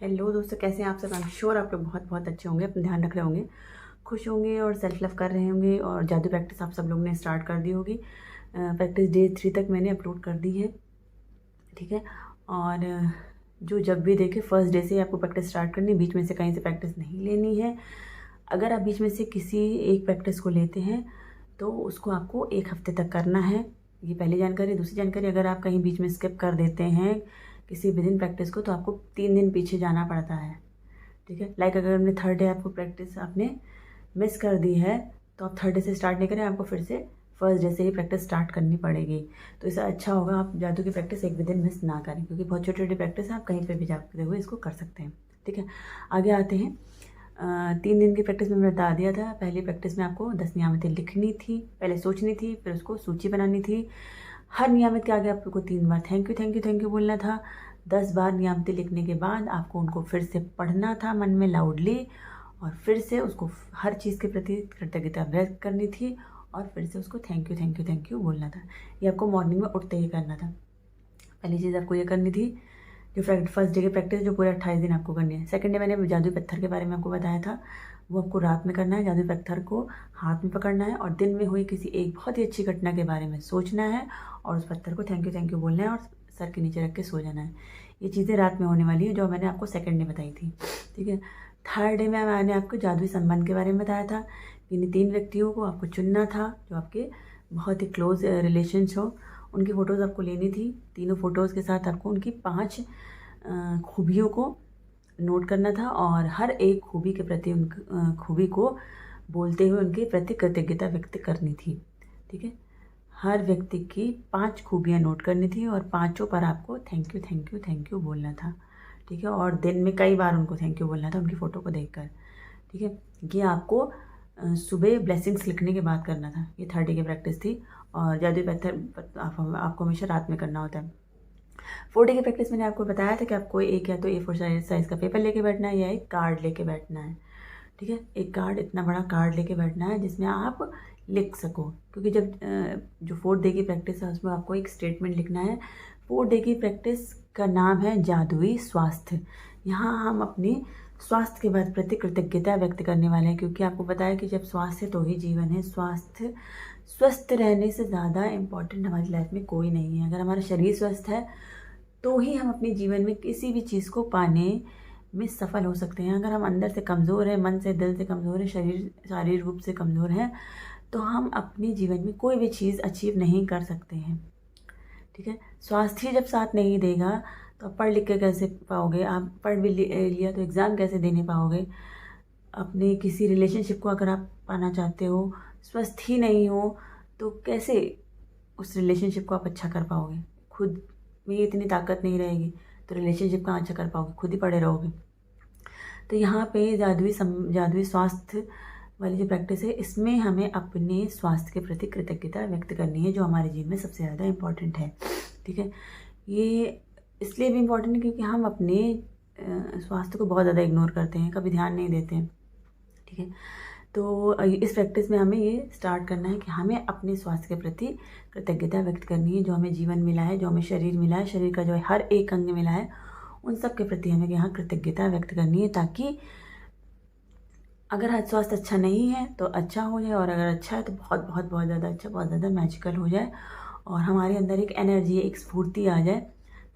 Hello दोस्तों, कैसे हैं आप सब। आई एम श्योर आप लोग बहुत बहुत अच्छे होंगे, अपना ध्यान रख रहे होंगे, खुश होंगे और सेल्फ लव कर रहे होंगे। और जादू प्रैक्टिस आप सब लोग ने स्टार्ट कर दी होगी। प्रैक्टिस डे 3 तक मैंने अपलोड कर दी है, ठीक है। और जो जब भी देखे फर्स्ट डे से आपको प्रैक्टिस स्टार्ट करनी, बीच में से कहीं से प्रैक्टिस नहीं लेनी है। अगर आप बीच में से किसी एक प्रैक्टिस को लेते हैं तो उसको आपको 1 हफ्ते तक करना है। ये पहली जानकारी। दूसरी जानकारी, अगर आप कहीं बीच में स्किप कर देते हैं किसी विदिन प्रैक्टिस को, तो आपको 3 दिन पीछे जाना पड़ता है, ठीक है। लाइक अगर हमने थर्ड डे आपको प्रैक्टिस आपने मिस कर दी है तो आप थर्ड डे से स्टार्ट नहीं करें, आपको फिर से फर्स्ट डे से ही प्रैक्टिस स्टार्ट करनी पड़ेगी। तो इससे अच्छा होगा आप जादू की प्रैक्टिस एक भी दिन मिस ना करें, क्योंकि बहुत छोटी छोटी प्रैक्टिस है, आप कहीं पर भी जाते हुए इसको कर सकते हैं, ठीक है। आगे आते हैं। 3 दिन की प्रैक्टिस में मैंने बता दिया था। पहली प्रैक्टिस में आपको 10 नियामतें लिखनी थी, पहले सोचनी थी, फिर उसको सूची बनानी थी। हर नियामत के आगे आपको 3 बार thank you thank you thank you बोलना था। 10 बार नियामतें लिखने के बाद आपको उनको फिर से पढ़ना था मन में लाउडली, और फिर से उसको हर चीज़ के प्रति कृतज्ञता व्यक्त करनी थी, और फिर से उसको thank you thank you thank you बोलना था। ये आपको मॉर्निंग में उठते ही करना था। पहली चीज़ आपको ये करनी थी, जो फर्स्ट डे की प्रैक्टिस जो पूरे 28 दिन आपको करनी है। सेकंड डे मैंने जादुई पत्थर के बारे में आपको बताया था, वो आपको रात में करना है। जादुई पत्थर को हाथ में पकड़ना है और दिन में हुई किसी एक बहुत ही अच्छी घटना के बारे में सोचना है, और उस पत्थर को थैंक यू बोलना है और सर के नीचे रख के सो जाना है। ये चीज़ें रात में होने वाली है, जो मैंने आपको सेकेंड डे बताई थी, ठीक है। थर्ड डे में मैंने आपको जादुई संबंध के बारे में बताया था। इन 3 व्यक्तियों को आपको चुनना था जो आपके बहुत ही क्लोज रिलेशन्स हो। उनकी फ़ोटोज़ आपको लेनी थी। तीनों फ़ोटोज़ के साथ आपको उनकी 5 खूबियों को नोट करना था, और हर एक खूबी के प्रति उन खूबी को बोलते हुए उनके प्रति कृतज्ञता व्यक्त करनी थी, ठीक है। हर व्यक्ति की 5 खूबियाँ नोट करनी थी और पाँचों पर आपको thank you thank you thank you बोलना था, ठीक है। और दिन में कई बार उनको थैंक यू बोलना था उनकी फ़ोटो को देखकर, ठीक है। ये आपको सुबह ब्लेसिंग्स लिखने के बाद करना था। ये थर्ड डे की प्रैक्टिस थी, और जादुई पत्थर आपको हमेशा रात में करना होता है। 4 डे की प्रैक्टिस मैंने आपको बताया था कि आपको एक या तो A4 साइज़ का पेपर लेके बैठना है, या एक कार्ड लेके बैठना है, ठीक है। एक कार्ड, इतना बड़ा कार्ड लेके बैठना है जिसमें आप लिख सको, क्योंकि जब जो 4th डे की प्रैक्टिस है उसमें आपको एक स्टेटमेंट लिखना है। 4th डे की प्रैक्टिस का नाम है जादुई स्वास्थ्य। यहाँ हम अपने स्वास्थ्य के बाद प्रति कृतज्ञता व्यक्त करने वाले हैं, क्योंकि आपको पता है कि जब स्वास्थ्य है तो ही जीवन है। स्वास्थ्य, स्वस्थ रहने से ज़्यादा इम्पॉर्टेंट हमारी लाइफ में कोई नहीं है। अगर हमारा शरीर स्वस्थ है तो ही हम अपने जीवन में किसी भी चीज़ को पाने में सफल हो सकते हैं। अगर हम अंदर से कमज़ोर हैं, मन से, दिल से कमज़ोर हैं, शारीरिक रूप से कमज़ोर हैं, तो हम अपने जीवन में कोई भी चीज़ अचीव नहीं कर सकते हैं, ठीक है। स्वास्थ्य ही जब साथ नहीं देगा तो आप पढ़ लिख के कैसे पाओगे। आप पढ़ भी लिया तो एग्ज़ाम कैसे देने पाओगे। अपने किसी रिलेशनशिप को अगर आप पाना चाहते हो, स्वस्थ ही नहीं हो, तो कैसे उस रिलेशनशिप को आप अच्छा कर पाओगे। खुद में इतनी ताकत नहीं रहेगी तो रिलेशनशिप कहाँ अच्छा कर पाओगे, खुद ही पड़े रहोगे। तो यहाँ पे जादुई स्वास्थ्य वाली जो प्रैक्टिस है, इसमें हमें अपने स्वास्थ्य के प्रति कृतज्ञता व्यक्त करनी है, जो हमारे जीवन में सबसे ज़्यादा इम्पॉर्टेंट है, ठीक है। ये इसलिए भी इम्पॉर्टेंट है क्योंकि हम अपने स्वास्थ्य को बहुत ज़्यादा इग्नोर करते हैं, कभी ध्यान नहीं देते हैं, ठीक है। तो इस प्रैक्टिस में हमें ये स्टार्ट करना है कि हमें अपने स्वास्थ्य के प्रति कृतज्ञता व्यक्त करनी है। जो हमें जीवन मिला है, जो हमें शरीर मिला है, शरीर का जो हर एक अंग मिला है, उन सब के प्रति हमें यहाँ कृतज्ञता व्यक्त करनी है, ताकि अगर आज स्वास्थ्य अच्छा नहीं है तो अच्छा हो जाए, और अगर अच्छा है तो बहुत बहुत बहुत ज़्यादा अच्छा, बहुत ज़्यादा मैजिकल हो जाए, और हमारे अंदर एक एनर्जी, एक स्फूर्ति आ जाए,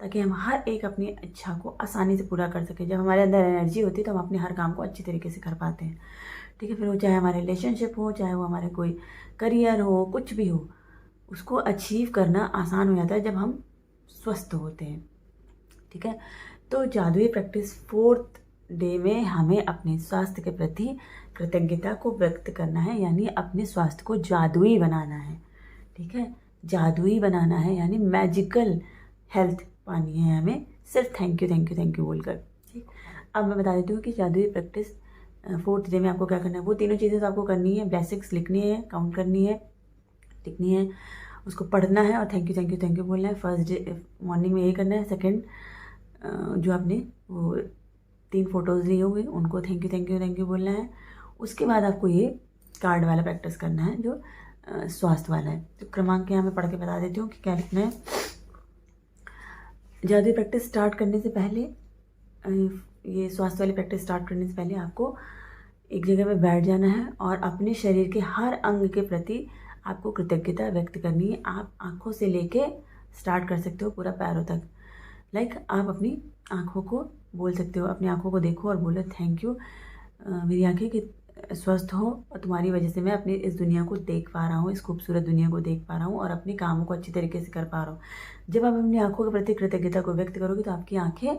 ताकि हम हर एक अपनी इच्छा को आसानी से पूरा कर सकें। जब हमारे अंदर एनर्जी होती है तो हम अपने हर काम को अच्छी तरीके से कर पाते हैं, ठीक है। फिर वो चाहे हमारे रिलेशनशिप हो, चाहे वो हमारे कोई करियर हो, कुछ भी हो, उसको अचीव करना आसान हो जाता है जब हम स्वस्थ होते हैं, ठीक है। तो जादुई प्रैक्टिस 4th डे में हमें अपने स्वास्थ्य के प्रति कृतज्ञता को व्यक्त करना है, यानी अपने स्वास्थ्य को जादुई बनाना है, ठीक है। जादुई बनाना है यानी मैजिकल हेल्थ पानी है हमें, सिर्फ थैंक यू बोलकर, ठीक। अब मैं बता देती हूँ कि जादुई प्रैक्टिस 4th डे में आपको क्या करना है। वो तीनों चीज़ें तो आपको करनी है। बेसिक्स लिखनी है, काउंट करनी है, लिखनी है, उसको पढ़ना है, और थैंक यू बोलना है। फर्स्ट डे मॉर्निंग में यही करना है। सेकंड, जो आपने वो 3 फोटोज़ लिए होंगे उनको थैंक यू बोलना है। उसके बाद आपको ये कार्ड वाला प्रैक्टिस करना है, जो स्वास्थ्य वाला है। तो क्रमांक यहाँ मैं पढ़ के बता देती हूँ कि क्या लिखना है। जादुई प्रैक्टिस स्टार्ट करने से पहले ये स्वास्थ्य वाली प्रैक्टिस स्टार्ट करने से पहले आपको एक जगह पे बैठ जाना है और अपने शरीर के हर अंग के प्रति आपको कृतज्ञता व्यक्त करनी है। आप आँखों से लेके स्टार्ट कर सकते हो पूरा पैरों तक। आप अपनी आँखों को बोल सकते हो, अपनी आँखों को देखो और बोलो थैंक यू मेरी आँखें कि स्वस्थ हो और तुम्हारी वजह से मैं अपनी इस दुनिया को देख पा रहा हूँ, इस खूबसूरत दुनिया को देख पा रहा हूँ और अपने कामों को अच्छी तरीके से कर पा रहा हूँ। जब आप अपनी आँखों के प्रति कृतज्ञता को व्यक्त करोगे तो आपकी आँखें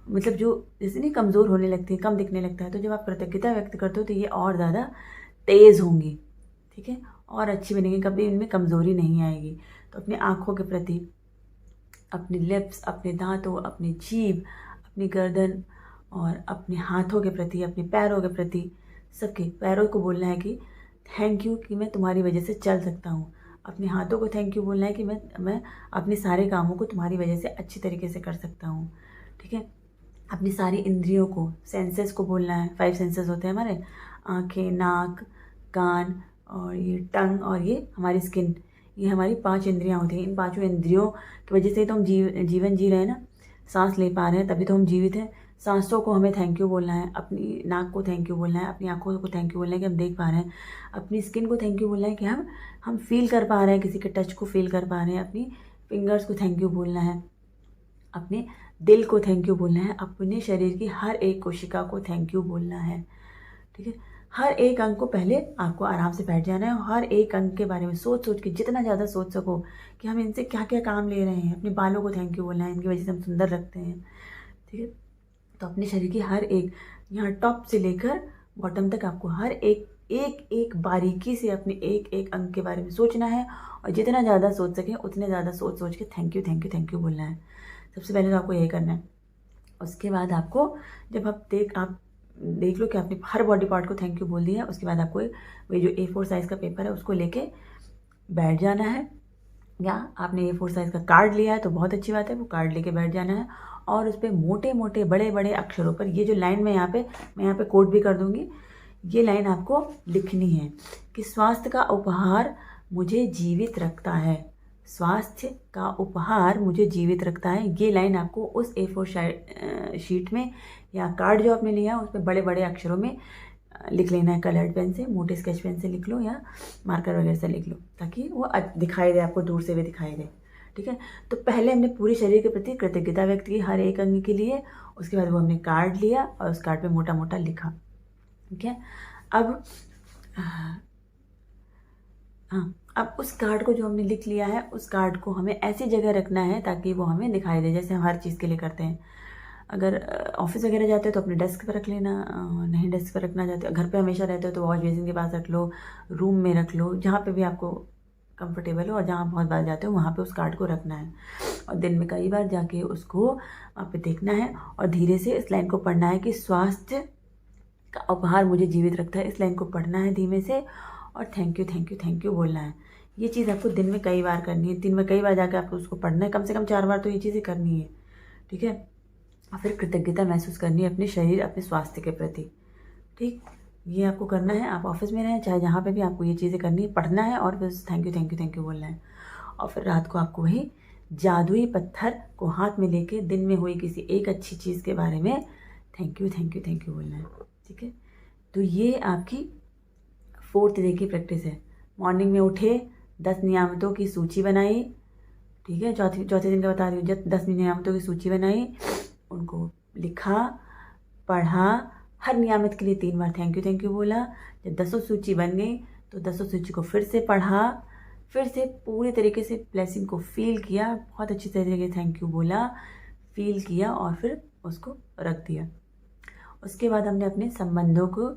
मतलब जो जैसे नहीं कमज़ोर होने लगती है, कम दिखने लगता है, तो जब आप कृतज्ञता व्यक्त करते हो तो ये और ज़्यादा तेज़ होंगी, ठीक है, और अच्छी बनेंगी, कभी इनमें कमज़ोरी नहीं आएगी। तो अपनी आँखों के प्रति, अपने लिप्स, अपने दांतों, अपनी जीभ, अपनी गर्दन और अपने हाथों के प्रति, अपने पैरों के प्रति, सबके पैरों को बोलना है कि थैंक यू कि मैं तुम्हारी वजह से चल सकता हूँ। अपने हाथों को थैंक यू बोलना है कि मैं अपने सारे कामों को तुम्हारी वजह से अच्छी तरीके से कर सकता हूँ, ठीक है। अपनी सारी इंद्रियों को, सेंसेस को बोलना है। 5 सेंसेस होते हैं हमारे, आँखें, नाक, कान और ये टंग और ये हमारी स्किन, ये हमारी 5 इंद्रियाँ होती हैं। इन 5 इंद्रियों की वजह से तो हम जीवन जी रहे हैं ना, सांस ले पा रहे हैं, तभी तो हम जीवित हैं। सांसों को हमें थैंक यू बोलना है, अपनी नाक को थैंक यू बोलना है, अपनी आँखों को थैंक यू बोलना है कि हम देख पा रहे हैं, अपनी स्किन को थैंक यू बोलना है कि हम फील कर पा रहे हैं, किसी के टच को फील कर पा रहे हैं, अपनी फिंगर्स को थैंक यू बोलना है, अपने दिल को थैंक यू बोलना है, अपने शरीर की हर एक कोशिका को थैंक यू बोलना है, ठीक है। हर एक अंग को पहले आपको आराम से बैठ जाना है और हर एक अंग के बारे में सोच के, जितना ज़्यादा सोच सको कि हम इनसे क्या क्या काम ले रहे हैं। अपने बालों को थैंक यू बोलना है, इनकी वजह से हम सुंदर लगते हैं, ठीक है। तो अपने शरीर की हर एक, यहाँ टॉप से लेकर बॉटम तक आपको हर एक बारीकी से अपने एक अंग के बारे में सोचना है और जितना ज़्यादा सोच सकें उतने ज़्यादा सोच के थैंक यू बोलना है। सबसे पहले तो आपको यही करना है। उसके बाद आपको जब आप देख लो कि आपने हर बॉडी पार्ट को थैंक यू बोल दिया, उसके बाद आपको वही जो A4 साइज़ का पेपर है उसको लेके बैठ जाना है, या आपने A4 साइज़ का कार्ड लिया है तो बहुत अच्छी बात है, वो कार्ड लेके बैठ जाना है और उस पर मोटे मोटे बड़े बड़े अक्षरों पर ये जो लाइन मैं यहाँ पे कोट भी कर दूँगी, ये लाइन आपको लिखनी है कि स्वास्थ्य का उपहार मुझे जीवित रखता है, स्वास्थ्य का उपहार मुझे जीवित रखता है। ये लाइन आपको उस A4 शीट में या कार्ड जो आपने लिया उसमें बड़े बड़े अक्षरों में लिख लेना है। कलर्ड पेन से, मोटे स्केच पेन से लिख लो या मार्कर वगैरह से लिख लो ताकि वो दिखाई दे, आपको दूर से भी दिखाई दे, ठीक है। तो पहले हमने पूरे शरीर के प्रति कृतज्ञता व्यक्त की हर एक अंग के लिए, उसके बाद वो हमने कार्ड लिया और उस कार्ड पे मोटा मोटा लिखा, ठीक है। अब उस कार्ड को जो हमने लिख लिया है, उस कार्ड को हमें ऐसी जगह रखना है ताकि वो हमें दिखाई दे, जैसे हम हर चीज़ के लिए करते हैं। अगर ऑफिस वगैरह जाते हो तो अपने डेस्क पर रख लेना, नहीं डेस्क पर रखना चाहते हो, घर पे हमेशा रहते हो तो वॉश बेसिन के पास रख लो, रूम में रख लो, जहाँ पे भी आपको कंफर्टेबल हो और जहाँ बहुत बार जाते हो वहाँ पे उस कार्ड को रखना है और दिन में कई बार जाके उसको वहाँ पे देखना है और धीरे से इस लाइन को पढ़ना है कि स्वास्थ्य का उपहार मुझे जीवित रखता है। इस लाइन को पढ़ना है धीमे से और थैंक यू बोलना है। ये चीज़ आपको दिन में कई बार करनी है, दिन में कई बार जाकर आपको उसको पढ़ना है, कम से कम 4 बार तो ये चीज़ें करनी है, ठीक है। और फिर कृतज्ञता महसूस करनी है अपने शरीर, अपने स्वास्थ्य के प्रति, ठीक। ये आपको करना है, आप ऑफिस में रहें चाहे जहाँ पे भी, आपको ये चीज़ें करनी है, पढ़ना है और फिर थैंक यू बोलना है। और फिर रात को आपको वही जादुई पत्थर को हाथ में लेके दिन में हुई किसी एक अच्छी चीज़ के बारे में थैंक यू बोलना है, ठीक है। तो ये आपकी 4th डे की प्रैक्टिस है। मॉर्निंग में उठे, 10 नियामतों की सूची बनाई, ठीक है। चौथे दिन का बता रही हूँ, जब 10 नियामतों की सूची बनाई, उनको लिखा, पढ़ा, हर नियामत के लिए 3 बार थैंक यू बोला। जब 10 सूची बन गई तो 10 सूची को फिर से पढ़ा, फिर से पूरे तरीके से ब्लेसिंग को फील किया, बहुत अच्छी तरीके से थैंक यू बोला, फील किया और फिर उसको रख दिया। उसके बाद हमने अपने संबंधों को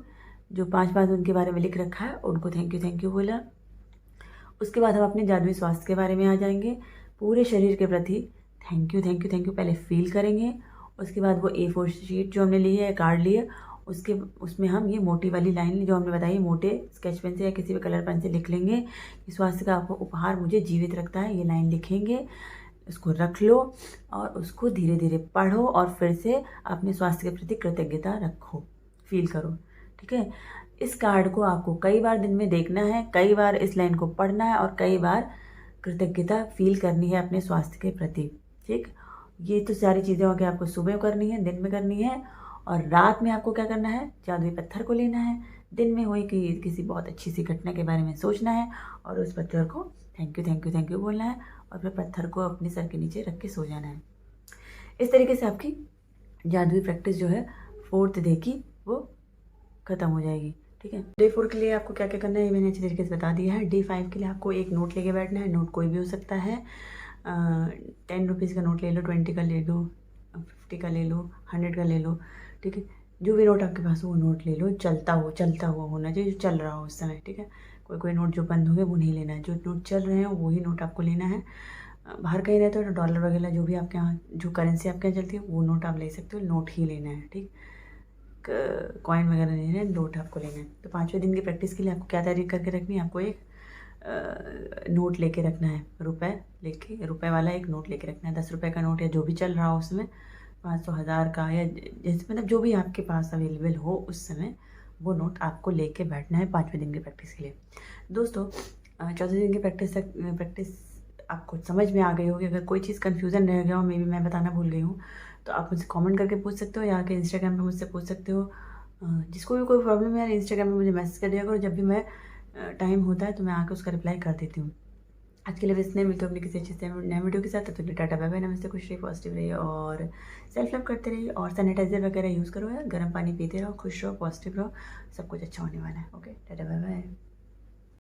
जो 5 बात उनके बारे में लिख रखा है उनको थैंक यू बोला। उसके बाद हम अपने जादुई स्वास्थ्य के बारे में आ जाएंगे, पूरे शरीर के प्रति थैंक यू पहले फील करेंगे। उसके बाद वो A4 शीट जो हमने ली है, कार्ड लिए, उसमें हम ये मोटी वाली लाइन जो हमने बताई मोटे स्केच पेन से या किसी भी कलर पेन से लिख लेंगे कि स्वास्थ्य का उपहार मुझे जीवित रखता है। ये लाइन लिखेंगे, उसको रख लो और उसको धीरे धीरे पढ़ो और फिर से अपने स्वास्थ्य के प्रति कृतज्ञता रखो, फील करो, ठीक है। इस कार्ड को आपको कई बार दिन में देखना है, कई बार इस लाइन को पढ़ना है और कई बार कृतज्ञता फील करनी है अपने स्वास्थ्य के प्रति, ठीक। ये तो सारी चीज़ें हो गई, आपको सुबह करनी है, दिन में करनी है और रात में आपको क्या करना है, जादुई पत्थर को लेना है, दिन में हुई कि किसी बहुत अच्छी सी घटना के बारे में सोचना है और उस पत्थर को thank you thank you thank you बोलना है और फिर पत्थर को अपने सर के नीचे रख के सो जाना है। इस तरीके से आपकी जादुई प्रैक्टिस जो है 4th डे की वो ख़त्म हो जाएगी। ठीक है, डे 4 के लिए आपको क्या क्या करना है ये मैंने अच्छी तरीके से बता दिया है। डे 5 के लिए आपको एक नोट लेके बैठना है। नोट कोई भी हो सकता है, 10 रुपीज़ का नोट ले लो, 20 का ले लो, 50 का ले लो, 100 का ले लो। ठीक है, जो भी नोट आपके पास हो वो नोट ले लो, चलता हुआ होना चाहिए, जो चल रहा हो उस समय। ठीक है, कोई नोट जो बंद हो गए वो नहीं लेना है, जो नोट चल रहे हैं वही नोट आपको लेना है। बाहर कहीं रहते हो तो डॉलर वगैरह जो भी आपके यहाँ जो करेंसी आपके यहाँ चलती है वो नोट आप ले सकते हो, नोट ही लेना है। ठीक, कॉइन वगैरह नहीं लेना है, नोट आपको लेना है। तो 5वें दिन की प्रैक्टिस के लिए आपको क्या तैयारी करके रखनी है, आपको एक नोट लेके रखना है, रुपए वाला एक नोट लेके रखना है। 10 रुपये का नोट या जो भी चल रहा हो उसमें, 500, 1000 का या जैसे मतलब जो भी आपके पास अवेलेबल हो उस समय वो नोट आपको लेके बैठना है 5वें दिन की प्रैक्टिस के लिए। दोस्तों 14वें दिन की प्रैक्टिस आपको समझ में आ गई होगी। अगर कोई चीज़ कन्फ्यूज़न रह गया हो, मे बी मैं बताना भूल गई हूँ, तो आप मुझसे कमेंट करके पूछ सकते हो या आके इंस्टाग्राम पे मुझसे पूछ सकते हो। जिसको भी कोई प्रॉब्लम है इंस्टाग्राम पे मुझे मैसेज कर दिया करो, जब भी मैं टाइम होता है तो मैं आके उसका रिप्लाई कर देती हूँ। आज के लिए बस इतने, मिलते हो अपनी किसी अच्छी से नए वीडियो के साथ। तब तक के लिए टाटा बाय बाय, नमस्ते, खुश रहिए, पॉजिटिव रहिए और सेल्फ लव करते रहिए और सैनिटाइजर वगैरह यूज़ करो यार, गर्म पानी पीते रहो, खुश रहो, पॉजिटिव रहो, सब कुछ अच्छा होने वाला है। Okay, tata bye bye.